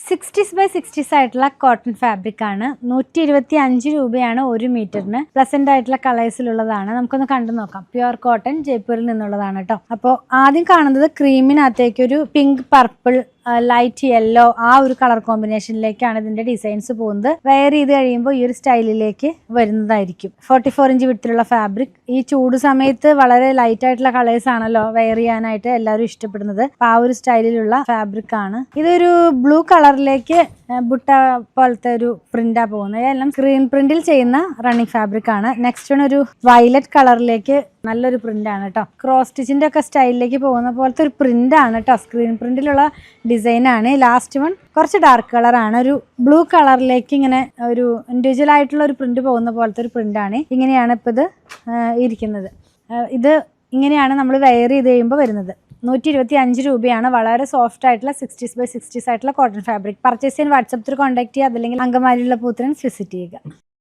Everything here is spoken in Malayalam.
60x60 ആയിട്ടുള്ള കോട്ടൺ ഫാബ്രിക് ആണ്. 125 രൂപയാണ് 1 മീറ്ററിന്. പ്ലസന്റ് ആയിട്ടുള്ള കളേഴ്സിലുള്ളതാണ്. നമുക്കൊന്ന് കണ്ടു നോക്കാം. പ്യുവർ കോട്ടൺ ജയ്പൂരിൽ നിന്നുള്ളതാണ് കേട്ടോ. അപ്പോൾ ആദ്യം കാണുന്നത് ക്രീമിനകത്തേക്ക് ഒരു പിങ്ക് പർപ്പിൾ ലൈറ്റ് യെല്ലോ ആ ഒരു കളർ കോമ്പിനേഷനിലേക്കാണ് ഇതിന്റെ ഡിസൈൻസ് പോകുന്നത്. വെയർ ചെയ്ത് കഴിയുമ്പോൾ ഈ ഒരു സ്റ്റൈലിലേക്ക് വരുന്നതായിരിക്കും. 44 ഇഞ്ച് വിടത്തിലുള്ള ഫാബ്രിക്. ഈ ചൂട് സമയത്ത് വളരെ ലൈറ്റ് ആയിട്ടുള്ള കളേഴ്സ് ആണല്ലോ വെയർ ചെയ്യാനായിട്ട് എല്ലാവരും ഇഷ്ടപ്പെടുന്നത്. അപ്പൊ ആ ഒരു സ്റ്റൈലിലുള്ള ഫാബ്രിക് ആണ്. ഇതൊരു ബ്ലൂ കളറിലേക്ക് ബുട്ട പോലത്തെ ഒരു പ്രിന്റാ പോകുന്നത്. എല്ലാം സ്ക്രീൻ പ്രിന്റിൽ ചെയ്യുന്ന റണ്ണിങ് ഫാബ്രിക് ആണ്. നെക്സ്റ്റ് വൺ ഒരു വയലറ്റ് കളറിലേക്ക് നല്ലൊരു പ്രിന്റ് ആണ് കേട്ടോ. ക്രോസ് സ്റ്റിച്ചിന്റെ ഒക്കെ സ്റ്റൈലിലേക്ക് പോകുന്ന പോലത്തെ ഒരു പ്രിന്റ് ആണ് കേട്ടോ. സ്ക്രീൻ പ്രിന്റിലുള്ള ഡിസൈൻ ആണ്. ലാസ്റ്റ് വൺ കുറച്ച് ഡാർക്ക് കളർ ആണ്. ഒരു ബ്ലൂ കളറിലേക്ക് ഇങ്ങനെ ഒരു ഇൻഡിവിജ്വൽ ആയിട്ടുള്ള ഒരു പ്രിന്റ് പോകുന്ന പോലത്തെ ഒരു പ്രിന്റ് ആണ്. ഇങ്ങനെയാണ് ഇപ്പൊ ഇത് ഇരിക്കുന്നത്. ഇത് ഇങ്ങനെയാണ് നമ്മൾ വെയർ ചെയ്ത് കഴിയുമ്പോൾ വരുന്നത്. 125 രൂപയാണ്. വളരെ സോഫ്റ്റ് ആയിട്ടുള്ള 60x60 ആയിട്ടുള്ള കോട്ടൺ ഫാബ്രിക്. പർച്ചേസ് ചെയ്യാൻ വാട്സപ്പ് ത്രൂ കോൺടാക്ട് ചെയ്യുക. അതല്ലെങ്കിൽ അങ്കമാലിയുള്ള പൂത്തിരൻസ് വിസിറ്റ് ചെയ്യുക.